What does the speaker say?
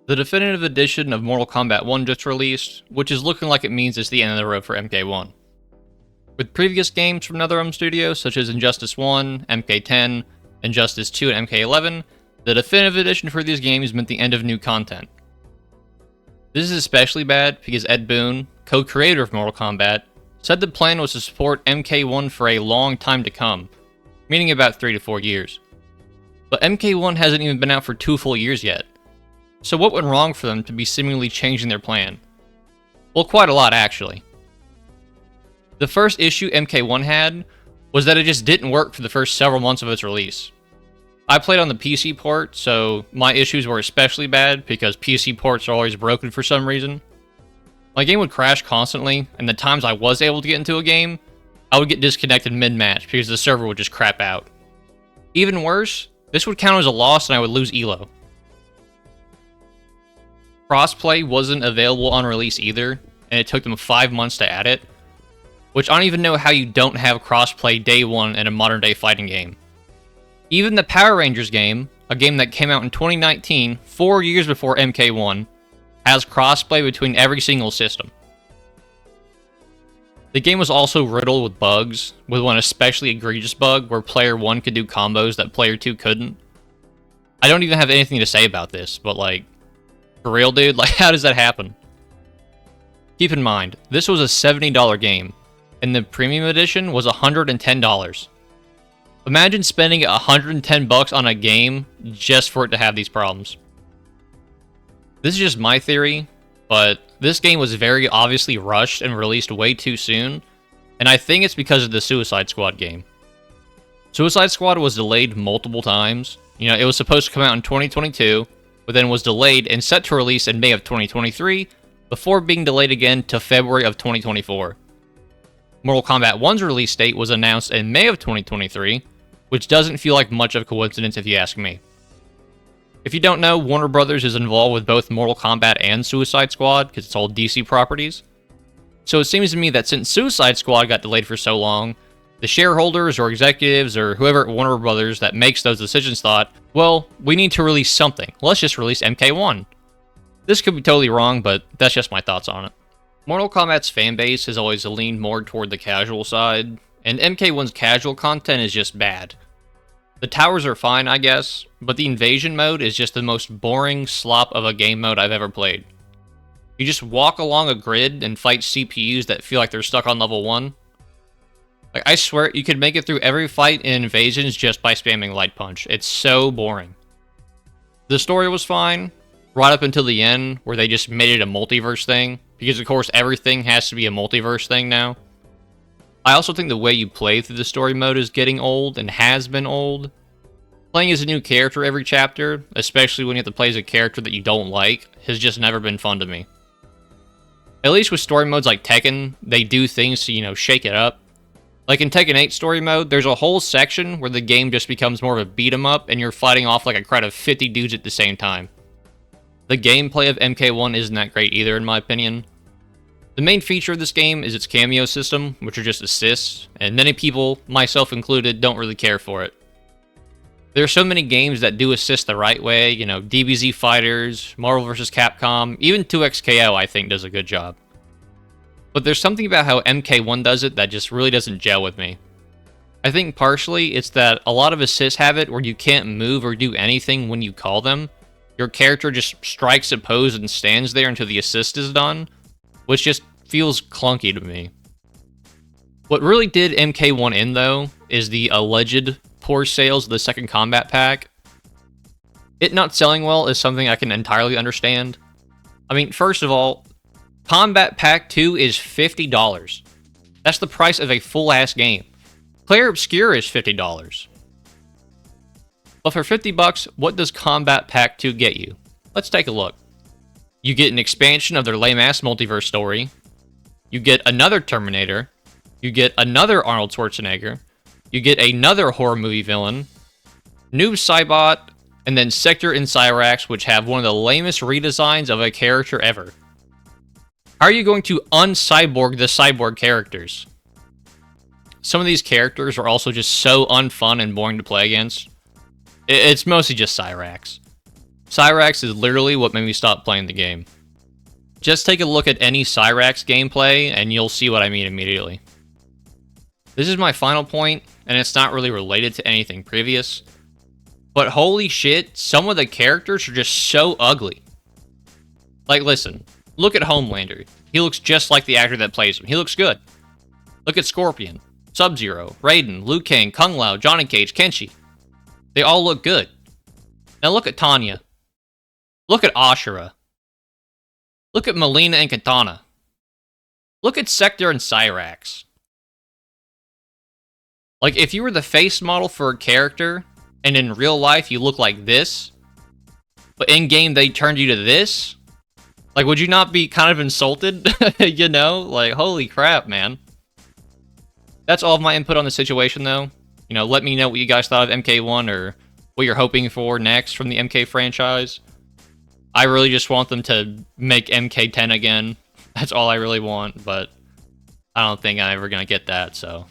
The definitive edition of Mortal Kombat 1 just released, which is looking like it means it's the end of the road for MK1. With previous games from NetherRealm Studios, such as Injustice 1, MK10, Injustice 2, and MK11, the definitive edition for these games meant the end of new content. This is especially bad because Ed Boon, co-creator of Mortal Kombat, said the plan was to support MK1 for a long time to come, meaning about 3 to 4 years. But MK1 hasn't even been out for 2 full years yet. So what went wrong for them to be seemingly changing their plan? Well, quite a lot actually. The first issue MK1 had was that it just didn't work for the first several months of its release. I played on the PC port, so my issues were especially bad because PC ports are always broken for some reason. My game would crash constantly, and the times I was able to get into a game, I would get disconnected mid-match because the server would just crap out. Even worse, this would count as a loss and I would lose elo. Crossplay wasn't available on release either, and it took them 5 months to add it, which I don't even know how you don't have crossplay day one in a modern day fighting game. Even the Power Rangers game, a game that came out in 2019, 4 years before MK1, has crossplay between every single system. The game was also riddled with bugs, with one especially egregious bug where player 1 could do combos that player 2 couldn't. I don't even have anything to say about this, but like, for real dude, like how does that happen? Keep in mind, this was a $70 game, and the premium edition was $110. Imagine spending $110 on a game just for it to have these problems. This is just my theory, but this game was very obviously rushed and released way too soon, and I think it's because of the Suicide Squad game. Suicide Squad was delayed multiple times. You know, it was supposed to come out in 2022, but then was delayed and set to release in May of 2023, before being delayed again to February of 2024. Mortal Kombat 1's release date was announced in May of 2023, which doesn't feel like much of a coincidence if you ask me. If you don't know, Warner Brothers is involved with both Mortal Kombat and Suicide Squad, because it's all DC properties. So it seems to me that since Suicide Squad got delayed for so long, the shareholders or executives or whoever at Warner Brothers that makes those decisions thought, well, we need to release something. Let's just release MK1. This could be totally wrong, but that's just my thoughts on it. Mortal Kombat's fanbase has always leaned more toward the casual side, and MK1's casual content is just bad. The towers are fine, I guess, but the invasion mode is just the most boring slop of a game mode I've ever played. You just walk along a grid and fight CPUs that feel like they're stuck on level 1. Like, I swear, you could make it through every fight in Invasions just by spamming Light Punch. It's so boring. The story was fine, right up until the end, where they just made it a multiverse thing, because of course everything has to be a multiverse thing now. I also think the way you play through the story mode is getting old, and has been old. Playing as a new character every chapter, especially when you have to play as a character that you don't like, has just never been fun to me. At least with story modes like Tekken, they do things to, shake it up. Like in Tekken 8 story mode, there's a whole section where the game just becomes more of a beat 'em up, and you're fighting off like a crowd of 50 dudes at the same time. The gameplay of MK1 isn't that great either, in my opinion. The main feature of this game is its cameo system, which are just assists, and many people, myself included, don't really care for it. There are so many games that do assist the right way, DBZ Fighters, Marvel vs. Capcom, even 2XKO I think does a good job. But there's something about how MK1 does it that just really doesn't gel with me. I think partially it's that a lot of assists have it where you can't move or do anything when you call them. Your character just strikes a pose and stands there until the assist is done, which just feels clunky to me. What really did MK1 in, though, is the alleged poor sales of the second combat pack. It not selling well is something I can entirely understand. I mean, first of all, Combat Pack 2 is $50. That's the price of a full-ass game. Clair Obscur is $50. But for $50, what does Combat Pack 2 get you? Let's take a look. You get an expansion of their lame-ass multiverse story. You get another Terminator. You get another Arnold Schwarzenegger. You get another horror movie villain. Noob Saibot, and then Sector and Cyrax, which have one of the lamest redesigns of a character ever. How are you going to uncyborg the cyborg characters? Some of these characters are also just so unfun and boring to play against. It's mostly just Cyrax. Cyrax is literally what made me stop playing the game. Just take a look at any Cyrax gameplay, and you'll see what I mean immediately. This is my final point, and it's not really related to anything previous. But holy shit, some of the characters are just so ugly. Like, listen, look at Homelander. He looks just like the actor that plays him. He looks good. Look at Scorpion, Sub-Zero, Raiden, Liu Kang, Kung Lao, Johnny Cage, Kenshi. They all look good. Now look at Tanya. Look at Ashura. Look at Melina and Katana. Look at Sector and Cyrax. Like, if you were the face model for a character, and in real life you look like this, but in-game they turned you to this, like, would you not be kind of insulted? You know? Like, holy crap, man. That's all of my input on the situation, though. You know, let me know what you guys thought of MK1, or what you're hoping for next from the MK franchise. I really just want them to make MK10 again. That's all I really want, but I don't think I'm ever gonna get that, so...